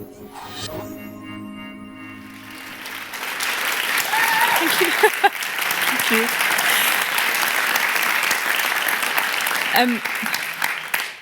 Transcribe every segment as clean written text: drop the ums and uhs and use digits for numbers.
Thank you. Thank you.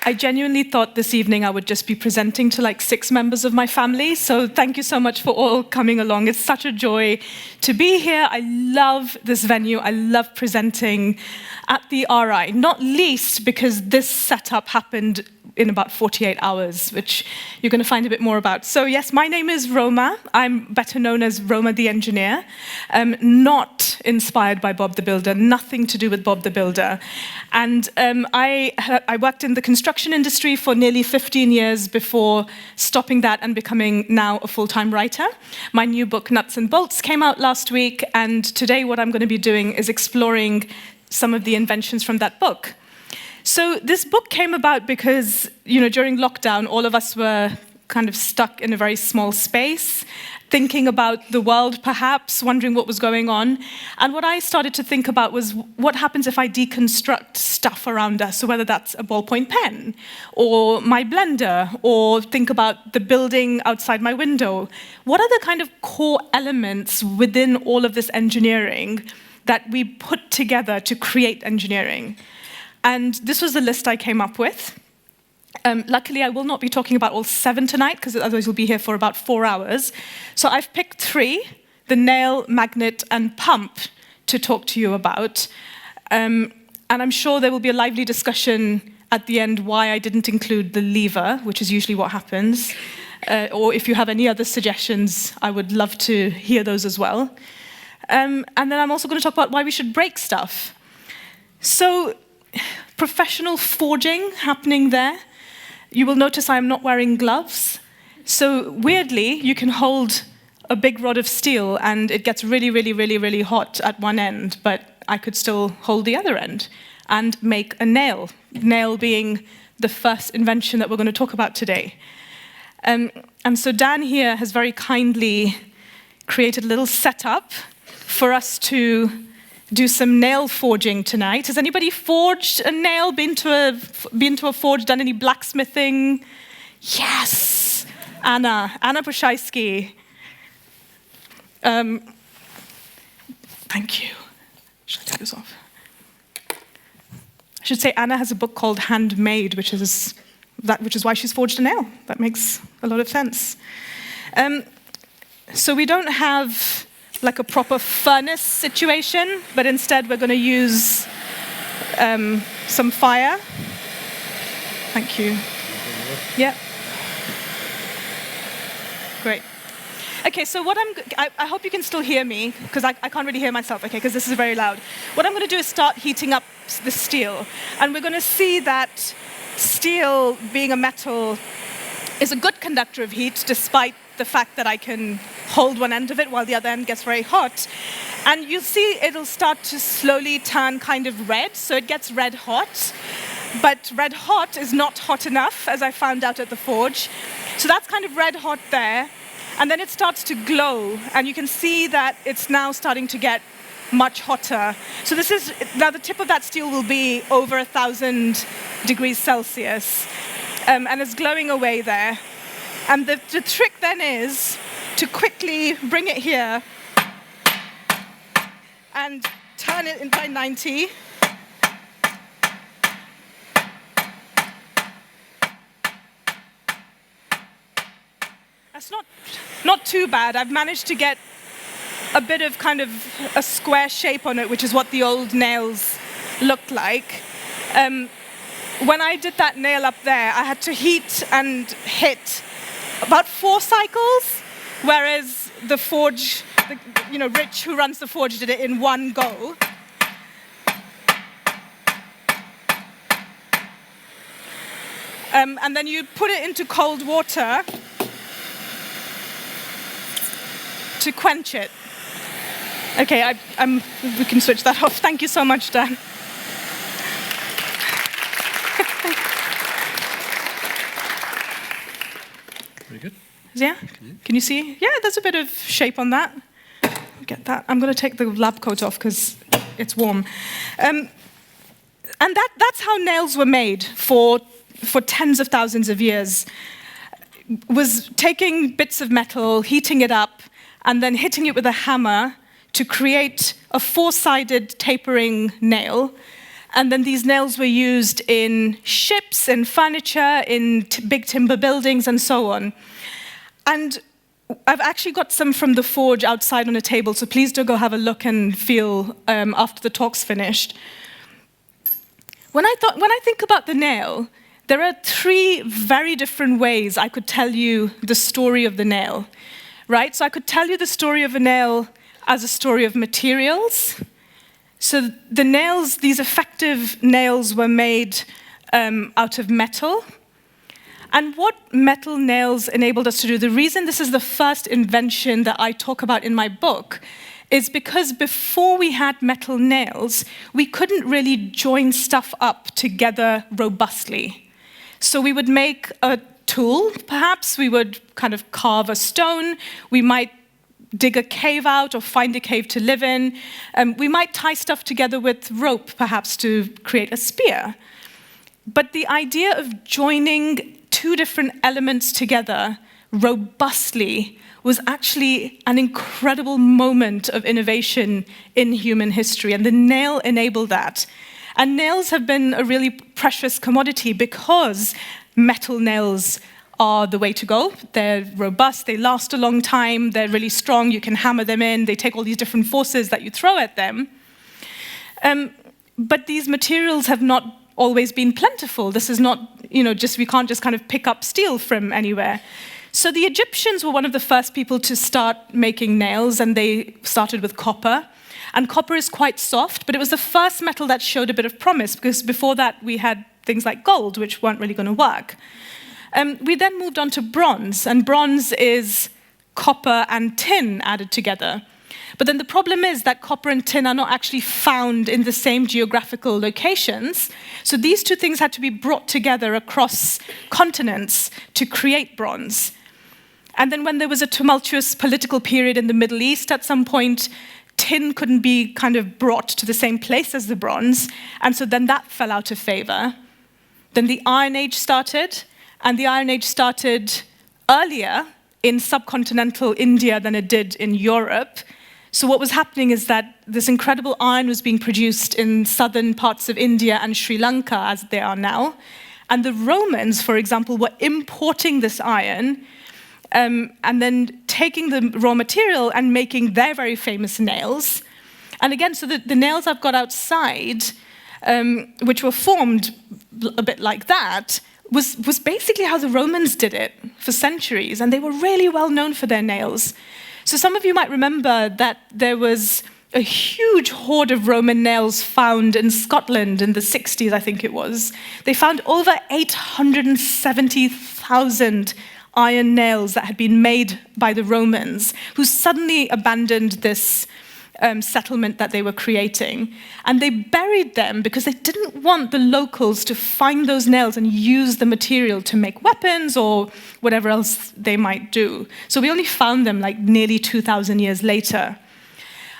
I genuinely thought this evening I would just be presenting to like 6 members of my family, so thank you so much for all coming along. It's such a joy to be here. I love this venue. I love presenting at the RI, not least because this setup happened in about 48 hours, which you're going to find a bit more about. So yes, my name is Roma. I'm better known as Roma the Engineer. Not inspired by Bob the Builder, nothing to do with Bob the Builder. And I worked in the construction industry for nearly 15 years before stopping that and becoming now a full-time writer. My new book, Nuts and Bolts, came out last week, and today what I'm going to be doing is exploring some of the inventions from that book. So this book came about because, during lockdown, all of us were kind of stuck in a very small space, thinking about the world perhaps, wondering what was going on. And what I started to think about was what happens if I deconstruct stuff around us, so whether that's a ballpoint pen, or my blender, or think about the building outside my window. What are the kind of core elements within all of this engineering that we put together to create engineering? And this was the list I came up with. Luckily, I will not be talking about all 7 tonight, because otherwise we'll be here for about 4 hours. So I've picked 3, the nail, magnet, and pump, to talk to you about. And I'm sure there will be a lively discussion at the end why I didn't include the lever, which is usually what happens. Or if you have any other suggestions, I would love to hear those as well. And then I'm also going to talk about why we should break stuff. So, professional forging happening there. You will notice I'm not wearing gloves. So weirdly, you can hold a big rod of steel and it gets really, really, really, really hot at one end, but I could still hold the other end and make a nail. Nail being the first invention that we're going to talk about today. And so Dan here has very kindly created a little setup for us to do some nail forging tonight. Has anybody forged a nail, been to a forge, done any blacksmithing? Yes! Anna Poshaisky. Thank you. Should I take this off? I should say Anna has a book called Handmade, which is why she's forged a nail. That makes a lot of sense. So we don't have like a proper furnace situation, but instead we're going to use some fire. Thank you. Yeah. Great. Okay, so I hope you can still hear me, because I can't really hear myself, okay, because this is very loud. What I'm going to do is start heating up the steel, and we're going to see that steel, being a metal, is a good conductor of heat, despite the fact that I can hold one end of it while the other end gets very hot. And you'll see it'll start to slowly turn kind of red, so it gets red hot. But red hot is not hot enough, as I found out at the forge. So that's kind of red hot there. And then it starts to glow, and you can see that it's now starting to get much hotter. So now the tip of that steel will be over 1,000 degrees Celsius. And it's glowing away there. And the trick then is to quickly bring it here and turn it in by 90. That's not too bad. I've managed to get a bit of kind of a square shape on it, which is what the old nails looked like. When I did that nail up there, I had to heat and hit about 4 cycles, whereas the forge, Rich, who runs the forge, did it in one go. And then you put it into cold water to quench it. Okay, we can switch that off. Thank you so much, Dan. Very good. Yeah? Can you see? Yeah, there's a bit of shape on that. Get that. I'm going to take the lab coat off because it's warm. And that's how nails were made for tens of thousands of years. was taking bits of metal, heating it up, and then hitting it with a hammer to create a four-sided tapering nail. And then these nails were used in ships, in furniture, in big timber buildings, and so on. And I've actually got some from the forge outside on a table, so please do go have a look and feel after the talk's finished. When I think about the nail, there are three very different ways I could tell you the story of the nail, right? So I could tell you the story of a nail as a story of materials. So the nails, these effective nails, were made out of metal. And what metal nails enabled us to do, the reason this is the first invention that I talk about in my book, is because before we had metal nails, we couldn't really join stuff up together robustly. So we would make a tool, perhaps. We would kind of carve a stone. We might dig a cave out or find a cave to live in. We might tie stuff together with rope, perhaps, to create a spear. But the idea of joining two different elements together robustly was actually an incredible moment of innovation in human history, and the nail enabled that. And nails have been a really precious commodity because metal nails are the way to go. They're robust, they last a long time, they're really strong, you can hammer them in, they take all these different forces that you throw at them. But these materials have not always been plentiful. This is not, we can't just kind of pick up steel from anywhere. So the Egyptians were one of the first people to start making nails, and they started with copper. And copper is quite soft, but it was the first metal that showed a bit of promise, because before that we had things like gold, which weren't really going to work. We then moved on to bronze, and bronze is copper and tin added together. But then the problem is that copper and tin are not actually found in the same geographical locations. So these two things had to be brought together across continents to create bronze. And then when there was a tumultuous political period in the Middle East at some point, tin couldn't be kind of brought to the same place as the bronze, and so then that fell out of favor. Then the Iron Age started, and the Iron Age started earlier in subcontinental India than it did in Europe. So what was happening is that this incredible iron was being produced in southern parts of India and Sri Lanka, as they are now. And the Romans, for example, were importing this iron and then taking the raw material and making their very famous nails. And again, so the nails I've got outside, which were formed a bit like that, was basically how the Romans did it for centuries. And they were really well known for their nails. So some of you might remember that there was a huge hoard of Roman nails found in Scotland in the 60s, I think it was. They found over 870,000 iron nails that had been made by the Romans, who suddenly abandoned this settlement that they were creating. And they buried them because they didn't want the locals to find those nails and use the material to make weapons or whatever else they might do. So we only found them like nearly 2,000 years later.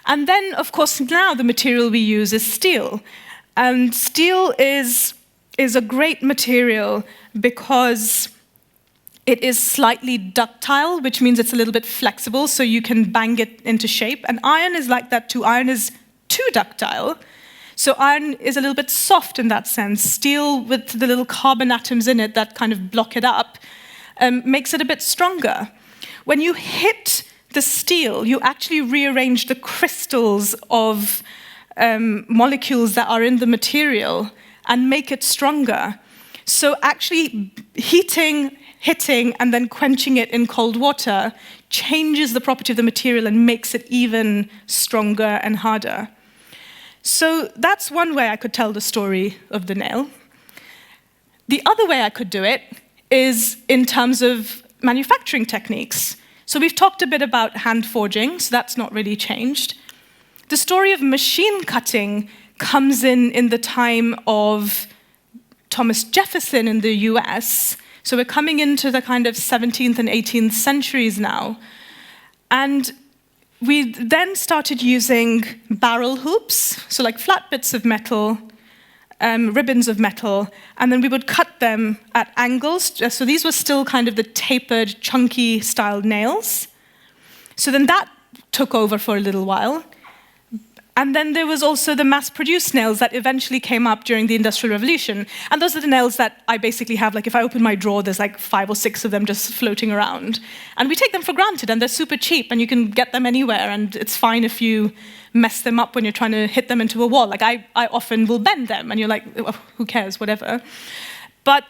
And then, of course, now the material we use is steel. And steel is a great material because it is slightly ductile, which means it's a little bit flexible, so you can bang it into shape. And iron is like that too. Iron is too ductile. So iron is a little bit soft in that sense. Steel, with the little carbon atoms in it that kind of block it up, makes it a bit stronger. When you hit the steel, you actually rearrange the crystals of molecules that are in the material and make it stronger. So actually hitting and then quenching it in cold water changes the property of the material and makes it even stronger and harder. So that's one way I could tell the story of the nail. The other way I could do it is in terms of manufacturing techniques. So we've talked a bit about hand forging, so that's not really changed. The story of machine cutting comes in the time of Thomas Jefferson in the US. So we're coming into the kind of 17th and 18th centuries now. And we then started using barrel hoops, so like flat bits of metal, ribbons of metal, and then we would cut them at angles. So these were still kind of the tapered, chunky style nails. So then that took over for a little while. And then there was also the mass-produced nails that eventually came up during the Industrial Revolution. And those are the nails that I basically have, like if I open my drawer, there's like 5 or 6 of them just floating around. And we take them for granted, and they're super cheap, and you can get them anywhere, and it's fine if you mess them up when you're trying to hit them into a wall. Like I often will bend them, and you're like, oh, who cares, whatever. But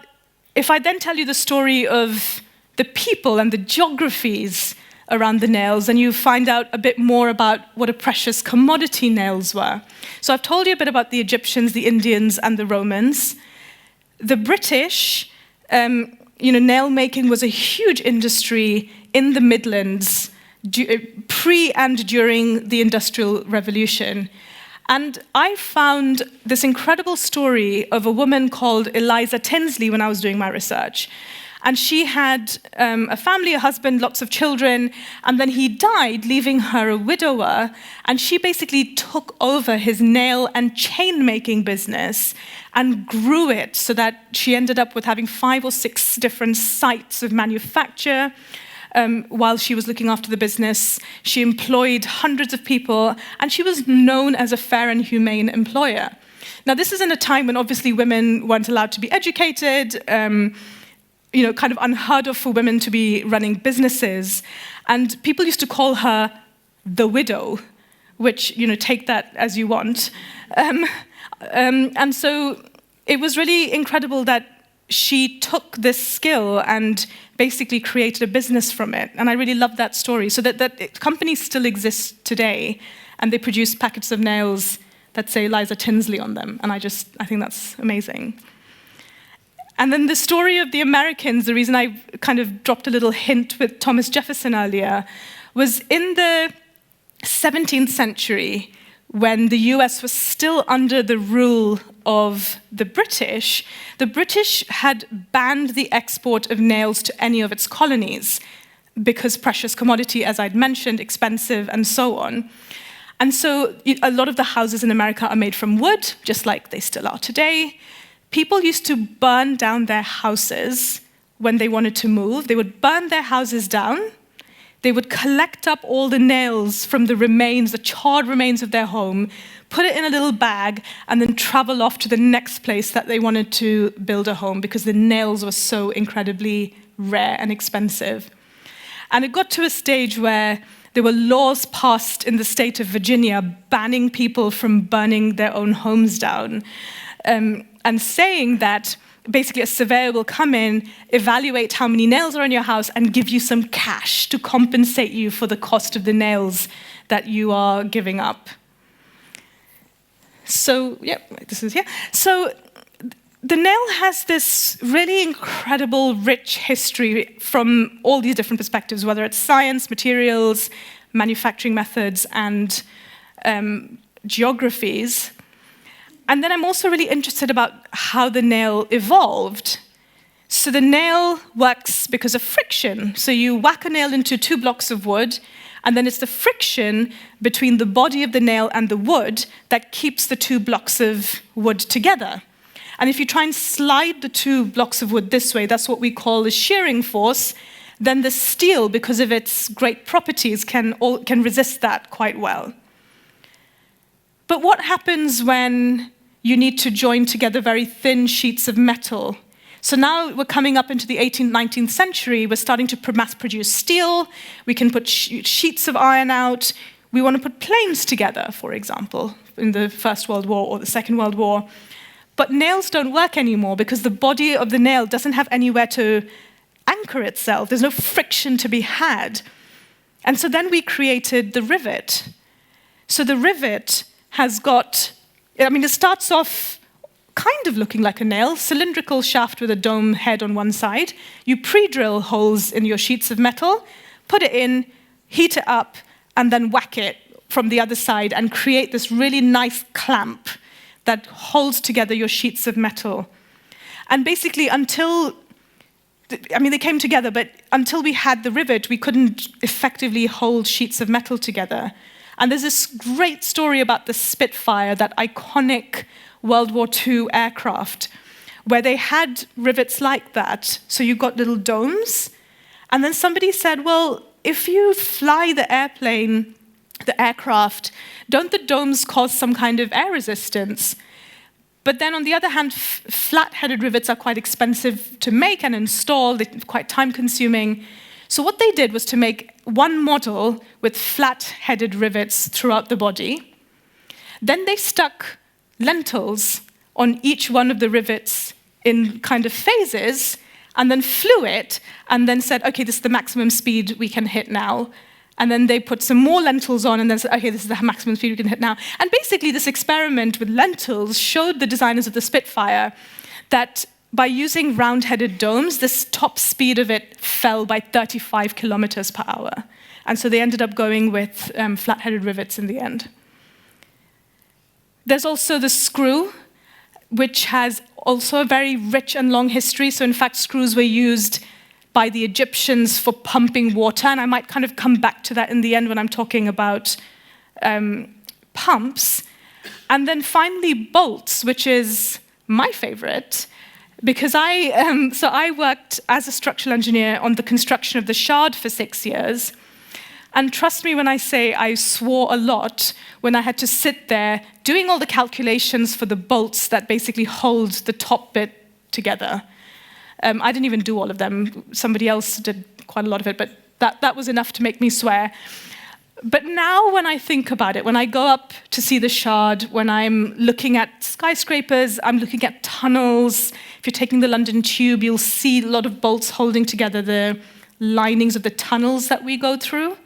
if I then tell you the story of the people and the geographies around the nails, then you find out a bit more about what a precious commodity nails were. So I've told you a bit about the Egyptians, the Indians, and the Romans. The British, nail making was a huge industry in the Midlands pre and during the Industrial Revolution. And I found this incredible story of a woman called Eliza Tinsley when I was doing my research. And she had a family, a husband, lots of children, and then he died, leaving her a widower, and she basically took over his nail and chain-making business and grew it so that she ended up with having 5 or 6 different sites of manufacture. While she was looking after the business, she employed hundreds of people, and she was known as a fair and humane employer. Now, this is in a time when obviously women weren't allowed to be educated, kind of unheard of for women to be running businesses. And people used to call her the widow, which, take that as you want. And so it was really incredible that she took this skill and basically created a business from it. And I really love that story. So that companies still exist today, and they produce packets of nails that say Eliza Tinsley on them. And I think that's amazing. And then the story of the Americans, the reason I kind of dropped a little hint with Thomas Jefferson earlier, was in the 17th century, when the US was still under the rule of the British had banned the export of nails to any of its colonies because precious commodity, as I'd mentioned, expensive, and so on. And so a lot of the houses in America are made from wood, just like they still are today. People used to burn down their houses when they wanted to move. They would burn their houses down. They would collect up all the nails from the charred remains of their home, put it in a little bag, and then travel off to the next place that they wanted to build a home because the nails were so incredibly rare and expensive. And it got to a stage where there were laws passed in the state of Virginia banning people from burning their own homes down. And saying that basically a surveyor will come in, evaluate how many nails are in your house, and give you some cash to compensate you for the cost of the nails that you are giving up. So, this is here. So the nail has this really incredible, rich history from all these different perspectives, whether it's science, materials, manufacturing methods, and geographies. And then I'm also really interested about how the nail evolved. So the nail works because of friction. So you whack a nail into 2 blocks of wood, and then it's the friction between the body of the nail and the wood that keeps the 2 blocks of wood together. And if you try and slide the 2 blocks of wood this way, that's what we call the shearing force, then the steel, because of its great properties, can resist that quite well. But what happens when you need to join together very thin sheets of metal? So now we're coming up into the 18th, 19th century. We're starting to mass-produce steel. We can put sheets of iron out. We want to put planes together, for example, in the First World War or the Second World War. But nails don't work anymore because the body of the nail doesn't have anywhere to anchor itself. There's no friction to be had. And so then we created the rivet. So the rivet has got, it starts off kind of looking like a nail, cylindrical shaft with a dome head on one side. You pre-drill holes in your sheets of metal, put it in, heat it up, and then whack it from the other side and create this really nice clamp that holds together your sheets of metal. And basically they came together, but until we had the rivet, we couldn't effectively hold sheets of metal together. And there's this great story about the Spitfire, that iconic World War II aircraft, where they had rivets like that. So you got little domes. And then somebody said, well, if you fly the airplane, the aircraft, don't the domes cause some kind of air resistance? But then on the other hand, flat-headed rivets are quite expensive to make and install, they're quite time-consuming. So what they did was to make one model with flat-headed rivets throughout the body. Then they stuck lentils on each one of the rivets in kind of phases, and then flew it, and then said, okay, this is the maximum speed we can hit now. And then they put some more lentils on and then said, okay, this is the maximum speed we can hit now. And basically this experiment with lentils showed the designers of the Spitfire that by using round-headed domes, this top speed of it fell by 35 kilometers per hour. And so they ended up going with flat-headed rivets in the end. There's also the screw, which has also a very rich and long history. So in fact, screws were used by the Egyptians for pumping water, and I might kind of come back to that in the end when I'm talking about pumps. And then finally, bolts, which is my favorite, because I worked as a structural engineer on the construction of the Shard for 6 years. And trust me when I say I swore a lot when I had to sit there doing all the calculations for the bolts that basically hold the top bit together. I didn't even do all of them. Somebody else did quite a lot of it, but that was enough to make me swear. But now when I think about it, when I go up to see the Shard, when I'm looking at skyscrapers, I'm looking at tunnels. If you're taking the London Tube, you'll see a lot of bolts holding together the linings of the tunnels that we go through.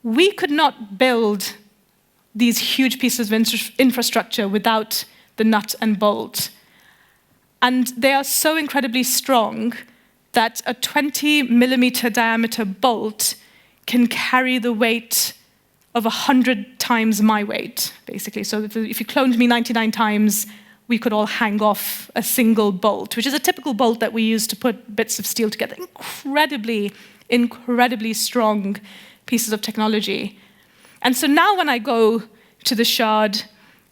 We could not build these huge pieces of infrastructure without the nut and bolt. And they are so incredibly strong that a 20-millimeter diameter bolt can carry the weight of 100 times my weight, basically. So if you cloned me 99 times, we could all hang off a single bolt, which is a typical bolt that we use to put bits of steel together. Incredibly, incredibly strong pieces of technology. And so now when I go to the Shard,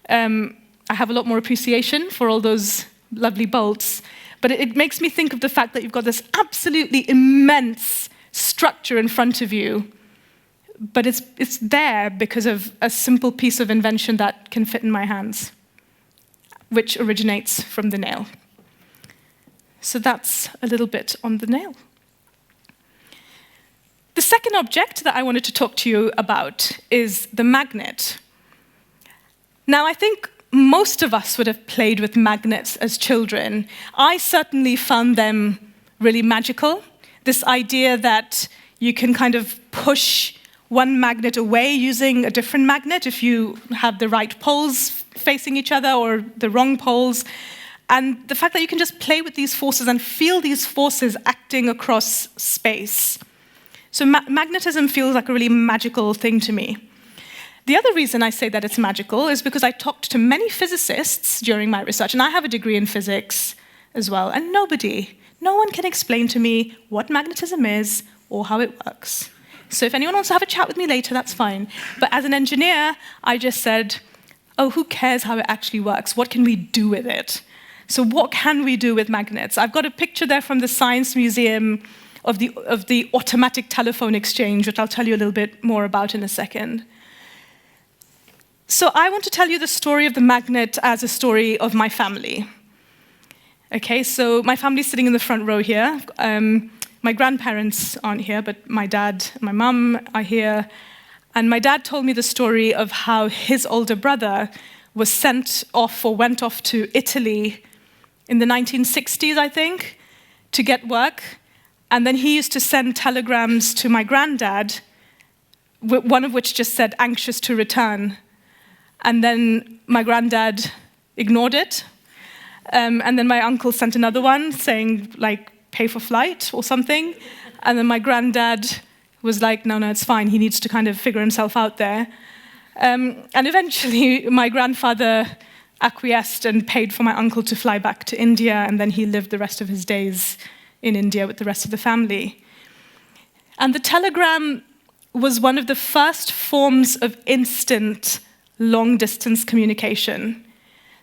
I have a lot more appreciation for all those lovely bolts, but it makes me think of the fact that you've got this absolutely immense structure in front of you, but it's there because of a simple piece of invention that can fit in my hands, which originates from the nail. So that's a little bit on the nail. The second object that I wanted to talk to you about is the magnet. Now, I think most of us would have played with magnets as children. I certainly found them really magical. This idea that you can kind of push one magnet away using a different magnet if you have the right poles facing each other or the wrong poles. And the fact that you can just play with these forces and feel these forces acting across space. So magnetism feels like a really magical thing to me. The other reason I say that it's magical is because I talked to many physicists during my research, and I have a degree in physics as well, and no one can explain to me what magnetism is or how it works. So if anyone wants to have a chat with me later, that's fine. But as an engineer, I just said, oh, who cares how it actually works? What can we do with it? So what can we do with magnets? I've got a picture there from the Science Museum of the automatic telephone exchange, which I'll tell you a little bit more about in a second. So I want to tell you the story of the magnet as a story of my family. Okay, so my family's sitting in the front row here. My grandparents aren't here, but my dad and my mum are here. And my dad told me the story of how his older brother was sent off or went off to Italy in the 1960s, I think, to get work. And then he used to send telegrams to my granddad, one of which just said, anxious to return. And then my granddad ignored it. And then my uncle sent another one saying, like, pay for flight or something. And then my granddad was like, no, it's fine. He needs to kind of figure himself out there. And eventually, my grandfather acquiesced and paid for my uncle to fly back to India, and then he lived the rest of his days in India with the rest of the family. And the telegram was one of the first forms of instant long-distance communication.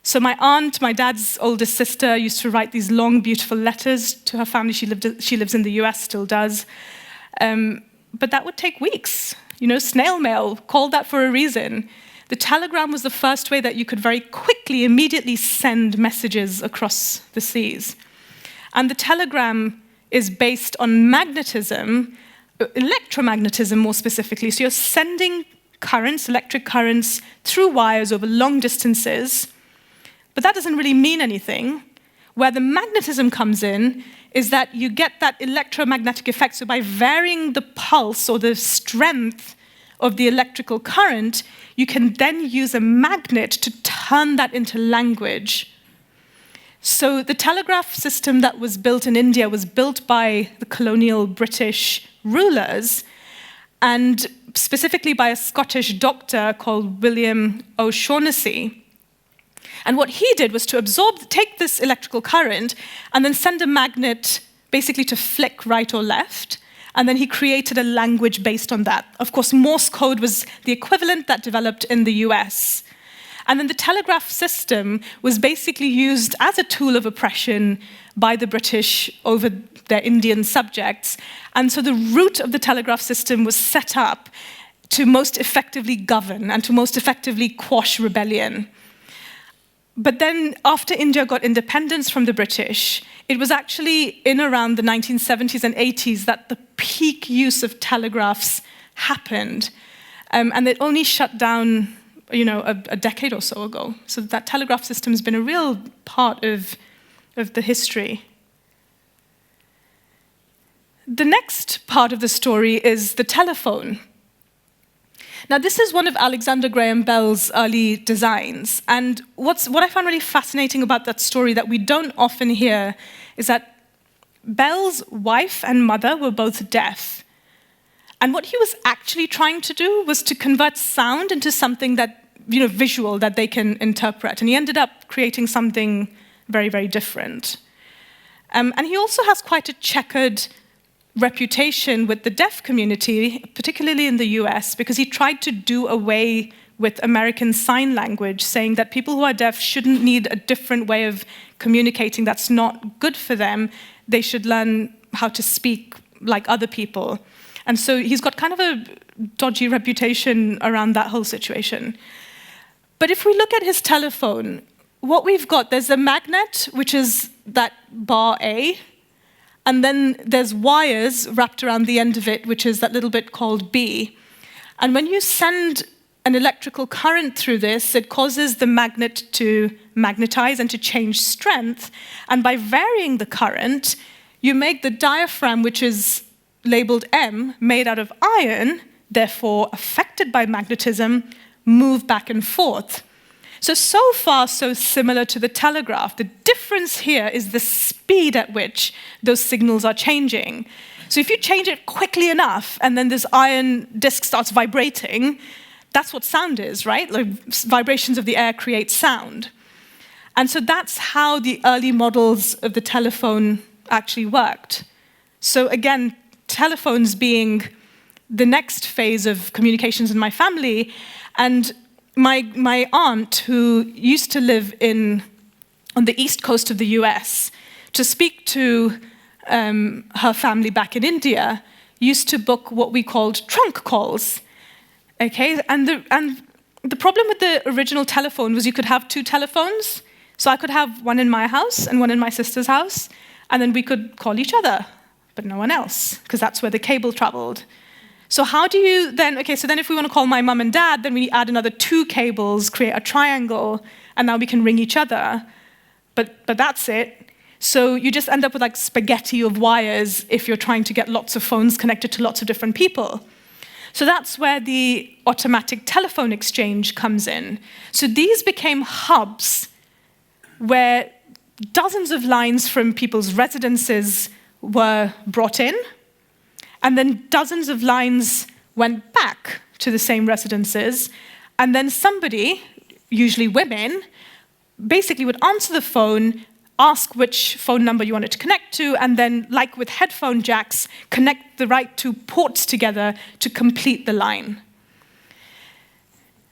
So my aunt, my dad's oldest sister, used to write these long, beautiful letters to her family. She lives in the US, still does. But that would take weeks. Snail mail, called that for a reason. The telegram was the first way that you could very quickly, immediately send messages across the seas. And the telegram is based on magnetism, electromagnetism more specifically. So you're sending currents, electric currents, through wires over long distances. But that doesn't really mean anything. Where the magnetism comes in is that you get that electromagnetic effect. So by varying the pulse or the strength of the electrical current, you can then use a magnet to turn that into language. So the telegraph system that was built in India was built by the colonial British rulers, and specifically by a Scottish doctor called William O'Shaughnessy. And what he did was to take this electrical current and then send a magnet basically to flick right or left. And then he created a language based on that. Of course, Morse code was the equivalent that developed in the US. And then the telegraph system was basically used as a tool of oppression by the British over their Indian subjects. And so the root of the telegraph system was set up to most effectively govern and to most effectively quash rebellion. But then after India got independence from the British, it was actually in around the 1970s and 80s that the peak use of telegraphs happened. And it only shut down, a decade or so ago. So that telegraph system has been a real part of the history. The next part of the story is the telephone. Now, this is one of Alexander Graham Bell's early designs. And what I found really fascinating about that story that we don't often hear is that Bell's wife and mother were both deaf. And what he was actually trying to do was to convert sound into something that, visual, that they can interpret. And he ended up creating something very, very different. And he also has quite a checkered reputation with the deaf community, particularly in the US, because he tried to do away with American Sign Language, saying that people who are deaf shouldn't need a different way of communicating that's not good for them. They should learn how to speak like other people. And so he's got kind of a dodgy reputation around that whole situation. But if we look at his telephone, what we've got, there's a magnet, which is that bar A, and then there's wires wrapped around the end of it, which is that little bit called B. And when you send an electrical current through this, it causes the magnet to magnetize and to change strength. And by varying the current, you make the diaphragm, which is labeled M, made out of iron, therefore affected by magnetism, move back and forth. So far, so similar to the telegraph. The difference here is the speed at which those signals are changing. So if you change it quickly enough, and then this iron disc starts vibrating, that's what sound is, right? Like vibrations of the air create sound. And so that's how the early models of the telephone actually worked. So again, telephones being the next phase of communications in my family, and my aunt, who used to live on the east coast of the US, to speak to her family back in India, used to book what we called trunk calls. Okay, and the problem with the original telephone was you could have two telephones. So I could have one in my house and one in my sister's house, and then we could call each other, but no one else, because that's where the cable traveled. So how do you then, so then if we want to call my mum and dad, then we add another two cables, create a triangle, and now we can ring each other. But that's it. So you just end up with like spaghetti of wires if you're trying to get lots of phones connected to lots of different people. So that's where the automatic telephone exchange comes in. So these became hubs where dozens of lines from people's residences were brought in, and then dozens of lines went back to the same residences, and then somebody, usually women, basically would answer the phone, ask which phone number you wanted to connect to, and then, like with headphone jacks, connect the right two ports together to complete the line.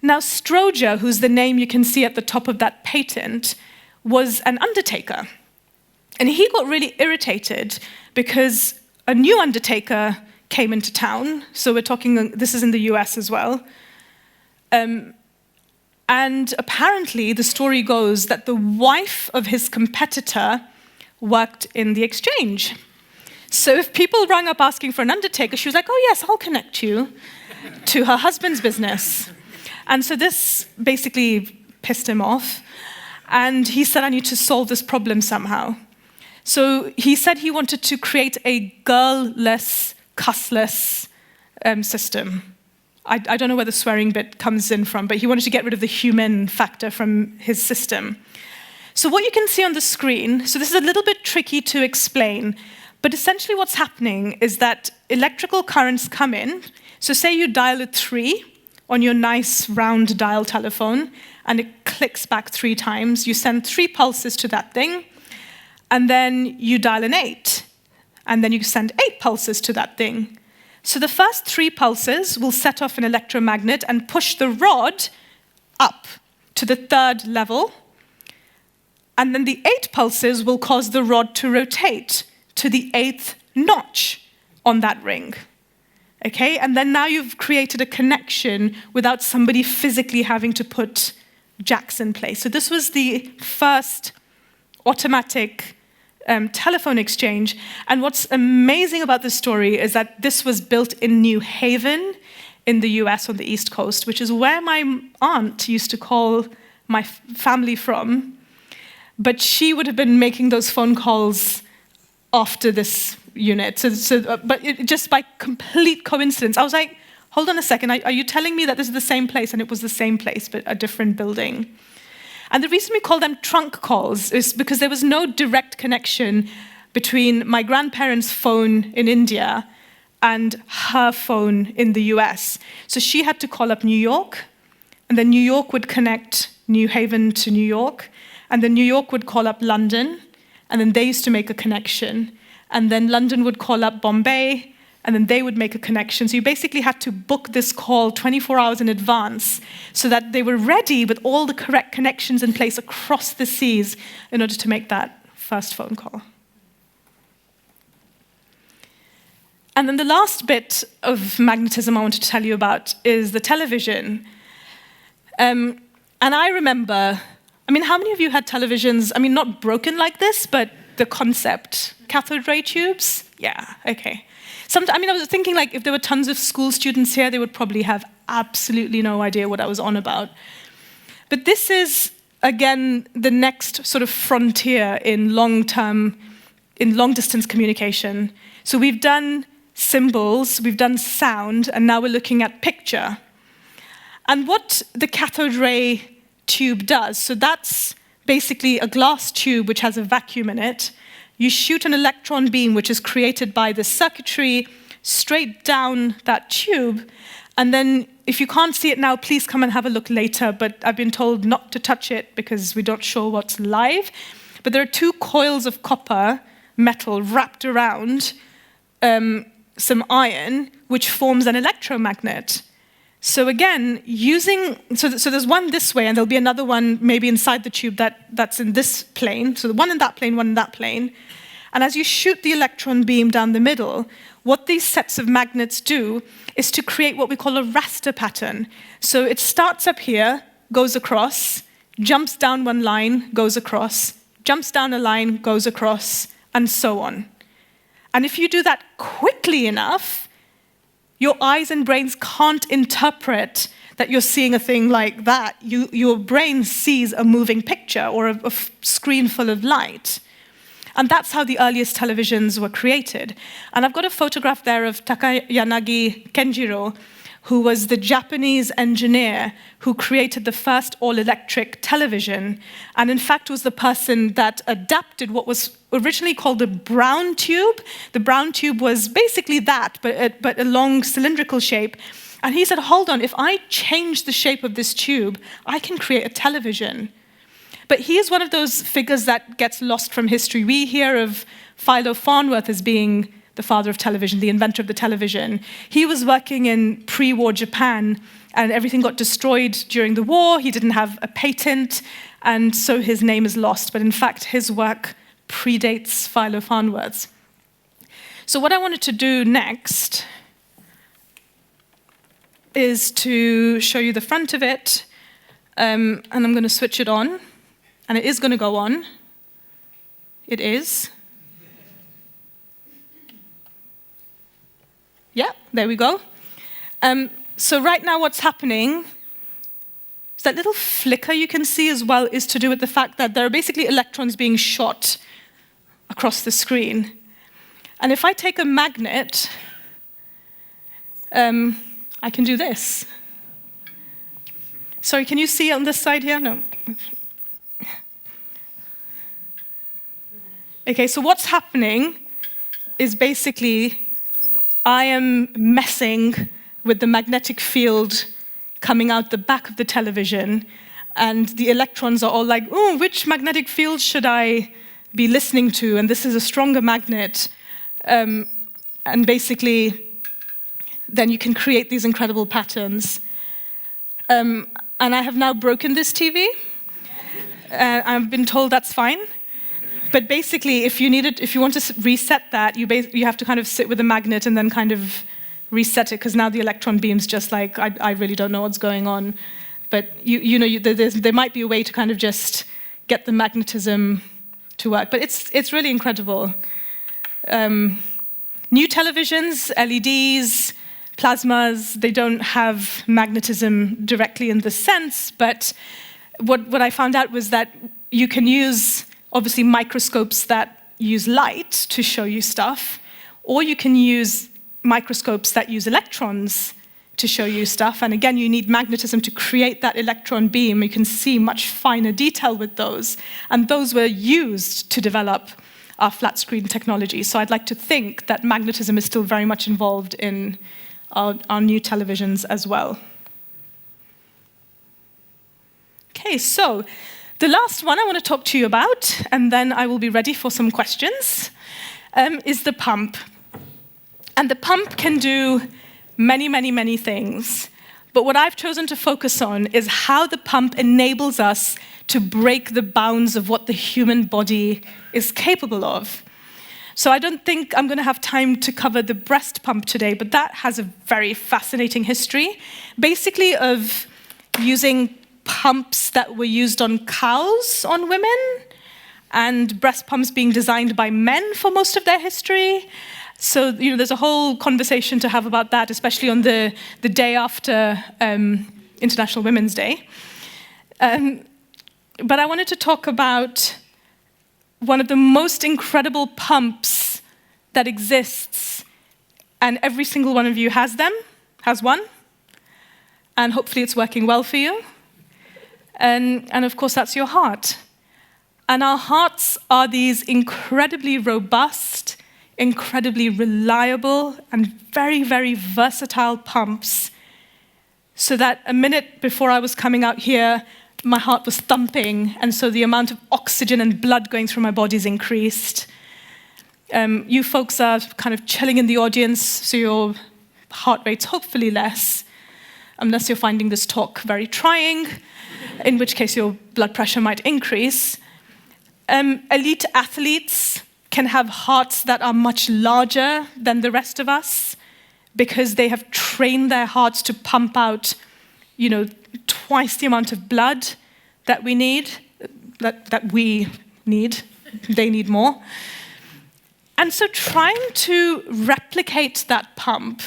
Now, Stroger, who's the name you can see at the top of that patent, was an undertaker. And he got really irritated because a new undertaker came into town. So we're talking, this is in the US as well. And apparently, the story goes that the wife of his competitor worked in the exchange. So if people rang up asking for an undertaker, she was like, oh yes, I'll connect you to her husband's business. And so this basically pissed him off. And he said, I need to solve this problem somehow. So he said he wanted to create a girl-less, cussless system. I don't know where the swearing bit comes in from, but he wanted to get rid of the human factor from his system. So what you can see on the screen, so this is a little bit tricky to explain, but essentially what's happening is that electrical currents come in. So say you dial a 3 on your nice round dial telephone, and it clicks back 3 times. You send 3 pulses to that thing, and then you dial an 8, and then you send 8 pulses to that thing. So the first 3 pulses will set off an electromagnet and push the rod up to the 3rd level, and then the 8 pulses will cause the rod to rotate to the 8th notch on that ring. Okay, and then now you've created a connection without somebody physically having to put jacks in place. So this was the first automatic telephone exchange. And what's amazing about this story is that this was built in New Haven in the US on the East Coast, which is where my aunt used to call my family from. But she would have been making those phone calls after this unit. But just by complete coincidence, I was like, hold on a second, are you telling me that this is the same place? And it was the same place, but a different building. And the reason we call them trunk calls is because there was no direct connection between my grandparents' phone in India and her phone in the US. So she had to call up New York, and then New York would connect New Haven to New York, and then New York would call up London, and then they used to make a connection. And then London would call up Bombay, and then they would make a connection. So you basically had to book this call 24 hours in advance so that they were ready with all the correct connections in place across the seas in order to make that first phone call. And then the last bit of magnetism I wanted to tell you about is the television. And I remember, how many of you had televisions, not broken like this, but the concept, cathode ray tubes? Yeah, okay. I was thinking like if there were tons of school students here, they would probably have absolutely no idea what I was on about. But this is, again, the next sort of frontier in long-distance communication. So we've done symbols, we've done sound, and now we're looking at picture. And what the cathode ray tube does, so that's basically a glass tube which has a vacuum in it. You shoot an electron beam, which is created by the circuitry, straight down that tube. And then, if you can't see it now, please come and have a look later. But I've been told not to touch it because we don't show what's live. But there are 2 coils of copper metal wrapped around some iron, which forms an electromagnet. So again, so there's one this way, and there'll be another one maybe inside the tube that's in this plane. So the one in that plane, one in that plane. And as you shoot the electron beam down the middle, what these sets of magnets do is to create what we call a raster pattern. So it starts up here, goes across, jumps down one line, goes across, jumps down a line, goes across, and so on. And if you do that quickly enough, your eyes and brains can't interpret that you're seeing a thing like that. Your brain sees a moving picture or a screen full of light. And that's how the earliest televisions were created. And I've got a photograph there of Takayanagi Kenjiro, who was the Japanese engineer who created the first all-electric television, and in fact was the person that adapted what was originally called a brown tube. The brown tube was basically that, but a long cylindrical shape. And he said, hold on, if I change the shape of this tube, I can create a television. But he is one of those figures that gets lost from history. We hear of Philo Farnworth as being the father of television, the inventor of the television. He was working in pre-war Japan, and everything got destroyed during the war. He didn't have a patent, and so his name is lost. But in fact, his work predates Philo Farnworth's. So what I wanted to do next is to show you the front of it, and I'm going to switch it on, and it is going to go on. It is. Yeah, there we go. So right now what's happening is that little flicker you can see as well is to do with the fact that there are basically electrons being shot across the screen. And if I take a magnet, I can do this. Sorry, can you see it on this side here? No. Okay, so what's happening is basically I am messing with the magnetic field coming out the back of the television, and the electrons are all like, oh, which magnetic field should I be listening to? And this is a stronger magnet. And basically, then you can create these incredible patterns. And I have now broken this TV. I've been told that's fine. But basically, if you want to reset that, you have to kind of sit with a magnet and then kind of reset it, because now the electron beam's just like, I really don't know what's going on. But there might be a way to kind of just get the magnetism to work. But it's really incredible. New televisions, LEDs, plasmas, they don't have magnetism directly in this sense, but what I found out was that you can use, obviously, microscopes that use light to show you stuff, or you can use microscopes that use electrons to show you stuff, and again, you need magnetism to create that electron beam. You can see much finer detail with those, and those were used to develop our flat screen technology. So I'd like to think that magnetism is still very much involved in our new televisions as well. Okay, so the last one I want to talk to you about, and then I will be ready for some questions, is the pump. And the pump can do many, many, many things. But what I've chosen to focus on is how the pump enables us to break the bounds of what the human body is capable of. So I don't think I'm going to have time to cover the breast pump today, but that has a very fascinating history, basically of using pumps that were used on cows, on women, and breast pumps being designed by men for most of their history. So there's a whole conversation to have about that, especially on the day after International Women's Day. But I wanted to talk about one of the most incredible pumps that exists, and every single one of you has one, and hopefully it's working well for you. And of course, that's your heart. And our hearts are these incredibly robust, incredibly reliable, and very, very versatile pumps, so that a minute before I was coming out here, my heart was thumping, and so the amount of oxygen and blood going through my body is increased. You folks are kind of chilling in the audience, so your heart rate's hopefully less, unless you're finding this talk very trying, in which case your blood pressure might increase. Elite athletes can have hearts that are much larger than the rest of us because they have trained their hearts to pump out, twice the amount of blood that we need, that we need. They need more. And so trying to replicate that pump,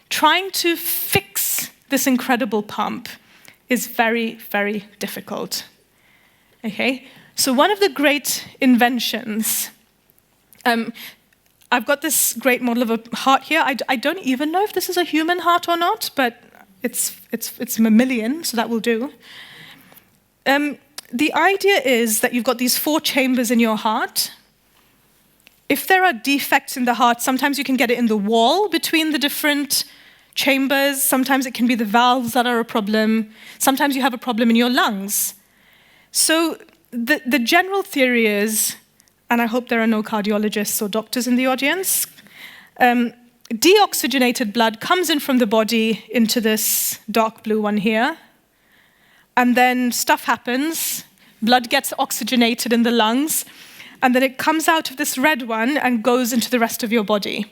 trying to fix this incredible pump is very, very difficult. Okay? So one of the great inventions, I've got this great model of a heart here. I don't even know if this is a human heart or not, but it's mammalian, so that will do. The idea is that you've got these 4 chambers in your heart. If there are defects in the heart, sometimes you can get it in the wall between the different chambers. Sometimes it can be the valves that are a problem. Sometimes you have a problem in your lungs. So the general theory is, and I hope there are no cardiologists or doctors in the audience, Deoxygenated blood comes in from the body into this dark blue one here. And then stuff happens. Blood gets oxygenated in the lungs. And then it comes out of this red one and goes into the rest of your body.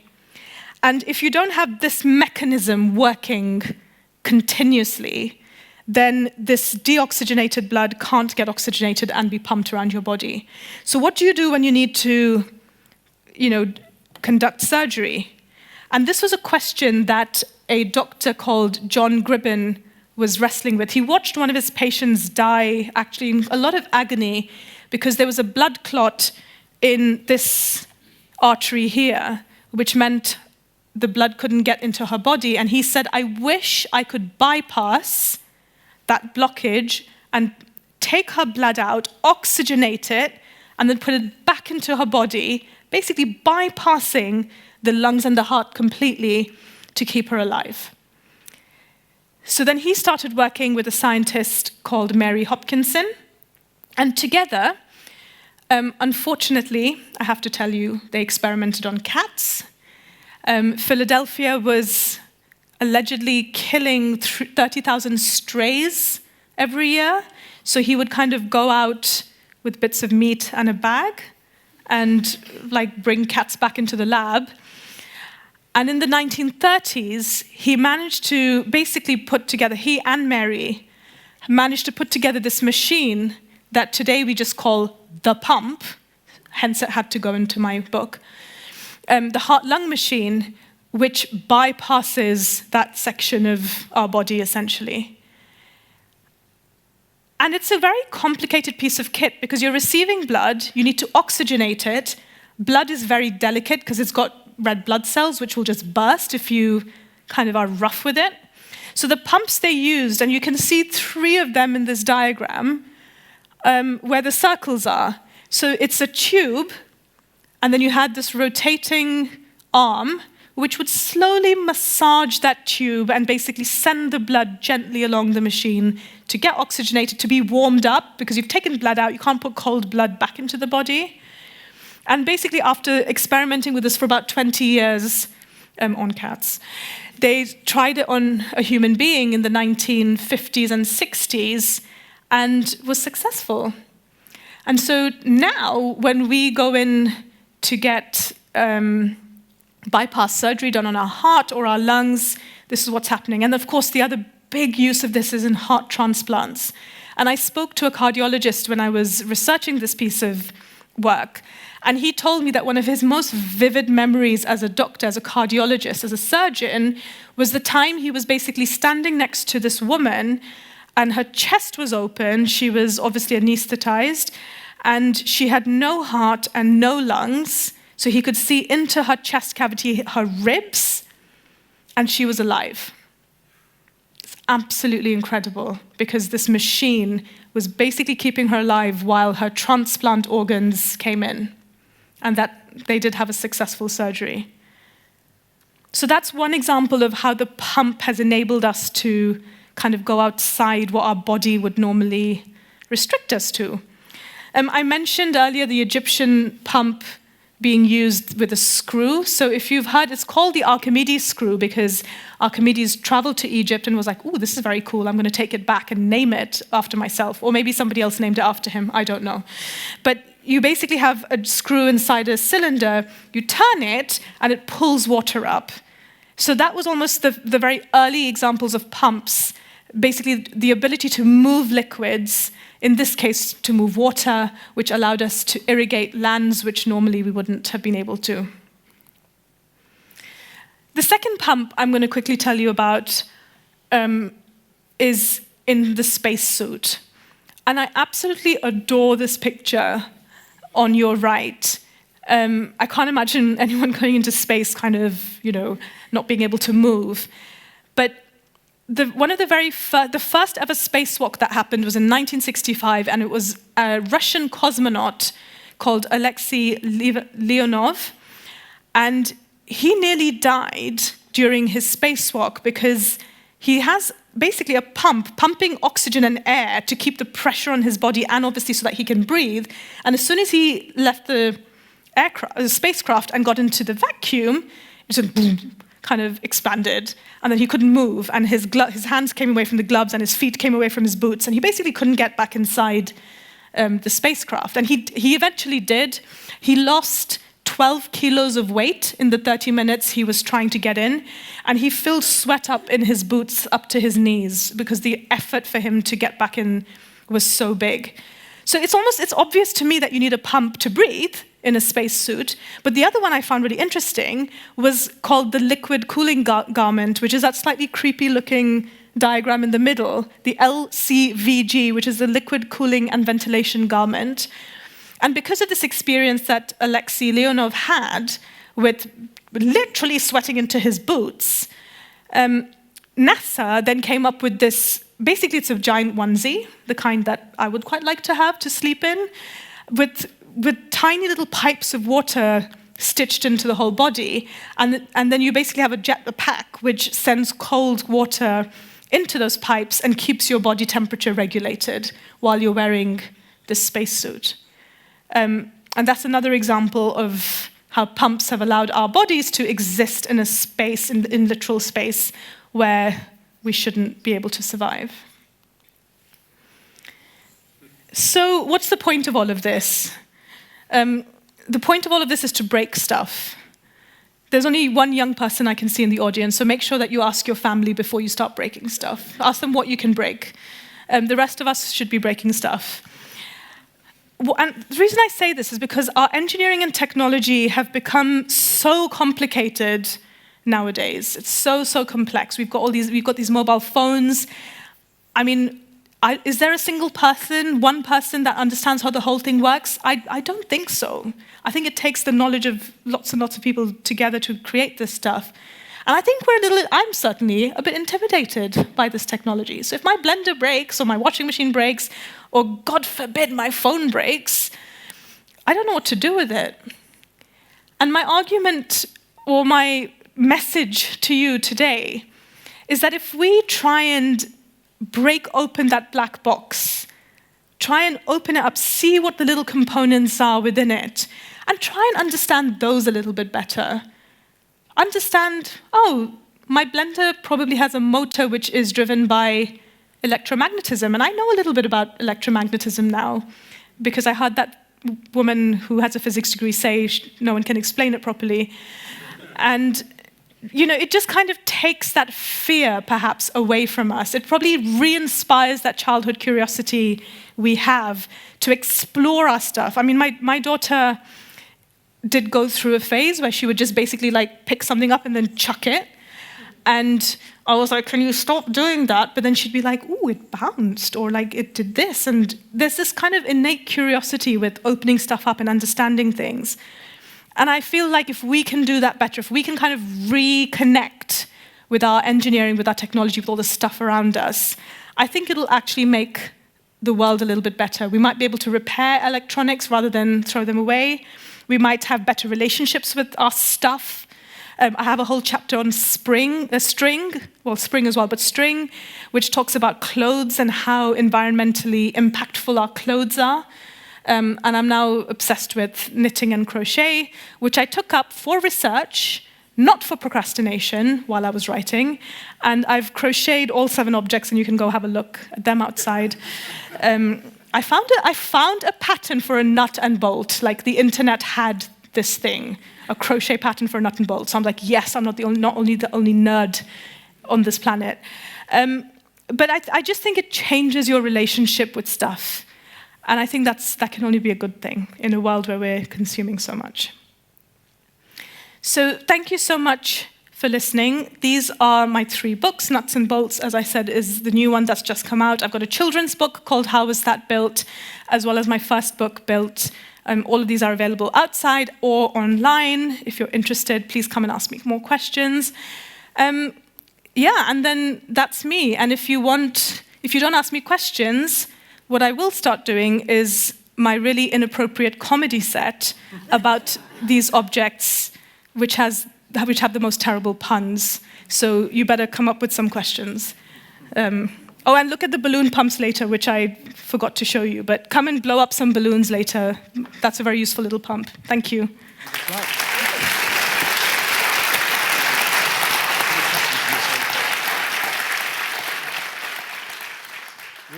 And if you don't have this mechanism working continuously, then this deoxygenated blood can't get oxygenated and be pumped around your body. So what do you do when you need to, conduct surgery? And this was a question that a doctor called John Gribbin was wrestling with. He watched one of his patients die, actually in a lot of agony, because there was a blood clot in this artery here, which meant the blood couldn't get into her body. And he said, I wish I could bypass that blockage and take her blood out, oxygenate it, and then put it back into her body, basically bypassing the lungs and the heart completely to keep her alive. So then he started working with a scientist called Mary Hopkinson, and together, unfortunately, I have to tell you, they experimented on cats. Philadelphia was allegedly killing 30,000 strays every year. So he would kind of go out with bits of meat and a bag and bring cats back into the lab. And in the 1930s, he managed to basically put together, he and Mary managed to put together this machine that today we just call the pump, hence it had to go into my book, the heart-lung machine, which bypasses that section of our body, essentially. And it's a very complicated piece of kit, because you're receiving blood, you need to oxygenate it. Blood is very delicate, because it's got red blood cells, which will just burst if you kind of are rough with it. So the pumps they used, and you can see 3 of them in this diagram, where the circles are. So it's a tube, and then you had this rotating arm, which would slowly massage that tube and basically send the blood gently along the machine to get oxygenated, to be warmed up, because you've taken blood out, you can't put cold blood back into the body. And basically, after experimenting with this for about 20 years on cats, they tried it on a human being in the 1950s and 60s and was successful. And so now, when we go in to get bypass surgery done on our heart or our lungs, this is what's happening. And of course, the other big use of this is in heart transplants. And I spoke to a cardiologist when I was researching this piece of work, and he told me that one of his most vivid memories as a doctor, as a cardiologist, as a surgeon, was the time he was basically standing next to this woman, and her chest was open. She was obviously anesthetized, and she had no heart and no lungs. So he could see into her chest cavity, her ribs, and she was alive. It's absolutely incredible, because this machine was basically keeping her alive while her transplant organs came in, and that they did have a successful surgery. So that's one example of how the pump has enabled us to kind of go outside what our body would normally restrict us to. I mentioned earlier the Egyptian pump being used with a screw. So if you've heard, it's called the Archimedes screw, because Archimedes traveled to Egypt and was like, "Ooh, this is very cool, I'm going to take it back and name it after myself." Or maybe somebody else named it after him, I don't know. But you basically have a screw inside a cylinder, you turn it, and it pulls water up. So that was almost the very early examples of pumps, basically the ability to move liquids, in this case to move water, which allowed us to irrigate lands which normally we wouldn't have been able to. The second pump I'm going to quickly tell you about is in the spacesuit. And I absolutely adore this picture on your right. I can't imagine anyone going into space kind of, not being able to move. But one of the first ever spacewalk that happened was in 1965, and it was a Russian cosmonaut called Alexei Leonov. And he nearly died during his spacewalk because he has basically a pump pumping oxygen and air to keep the pressure on his body, and obviously so that he can breathe. And as soon as he left the spacecraft and got into the vacuum, just boom, kind of expanded, and then he couldn't move, and his hands came away from the gloves, and his feet came away from his boots, and he basically couldn't get back inside the spacecraft. And he eventually did. He lost 12 kilos of weight in the 30 minutes he was trying to get in, and he filled sweat up in his boots up to his knees because the effort for him to get back in was so big. So it's obvious to me that you need a pump to breathe in a spacesuit, but the other one I found really interesting was called the liquid cooling garment, which is that slightly creepy looking diagram in the middle, the LCVG, which is the liquid cooling and ventilation garment. And because of this experience that Alexei Leonov had with literally sweating into his boots, NASA then came up with this, basically it's a giant onesie, the kind that I would quite like to have to sleep in, with tiny little pipes of water stitched into the whole body. And then you basically have a pack which sends cold water into those pipes and keeps your body temperature regulated while you're wearing this spacesuit. And that's another example of how pumps have allowed our bodies to exist in a space, in literal space, where we shouldn't be able to survive. So what's the point of all of this? The point of all of this is to break stuff. There's only one young person I can see in the audience, so make sure that you ask your family before you start breaking stuff. Ask them what you can break. The rest of us should be breaking stuff. And the reason I say this is because our engineering and technology have become so complicated nowadays. It's so complex. We've got these mobile phones. I mean, is there a single person, one person that understands how the whole thing works? I don't think so. I think it takes the knowledge of lots and lots of people together to create this stuff. And I think I'm certainly a bit intimidated by this technology. So if my blender breaks, or my washing machine breaks, or God forbid my phone breaks, I don't know what to do with it. And my argument, or my message to you today, is that if we try and break open that black box, try and open it up, see what the little components are within it, and try and understand those a little bit better. Understand, oh, my blender probably has a motor which is driven by electromagnetism, and I know a little bit about electromagnetism now, because I heard that woman who has a physics degree say no one can explain it properly. And it just kind of takes that fear, perhaps, away from us. It probably re-inspires that childhood curiosity we have to explore our stuff. I mean, my daughter did go through a phase where she would just basically pick something up and then chuck it. And I was like, can you stop doing that? But then she'd be like, ooh, it bounced, or it did this. And there's this kind of innate curiosity with opening stuff up and understanding things. And I feel like if we can do that better, if we can kind of reconnect with our engineering, with our technology, with all the stuff around us, I think it'll actually make the world a little bit better. We might be able to repair electronics rather than throw them away. We might have better relationships with our stuff. I have a whole chapter on string, spring as well, but string, which talks about clothes and how environmentally impactful our clothes are. And I'm now obsessed with knitting and crochet, which I took up for research, not for procrastination, while I was writing. And I've crocheted all 7 objects, and you can go have a look at them outside. I found a pattern for a nut and bolt. The internet had this thing, a crochet pattern for a nut and bolt. So I'm like, yes, I'm not only the only nerd on this planet. But I just think it changes your relationship with stuff. And I think that can only be a good thing in a world where we're consuming so much. So thank you so much for listening. These are my 3 books. Nuts and Bolts, as I said, is the new one that's just come out. I've got a children's book called How Was That Built, as well as my first book, Built. All of these are available outside or online. If you're interested, please come and ask me more questions. And then that's me. And if you don't ask me questions, what I will start doing is my really inappropriate comedy set about these objects which have the most terrible puns. So you better come up with some questions. And look at the balloon pumps later, which I forgot to show you. But come and blow up some balloons later. That's a very useful little pump. Thank you.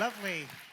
Lovely.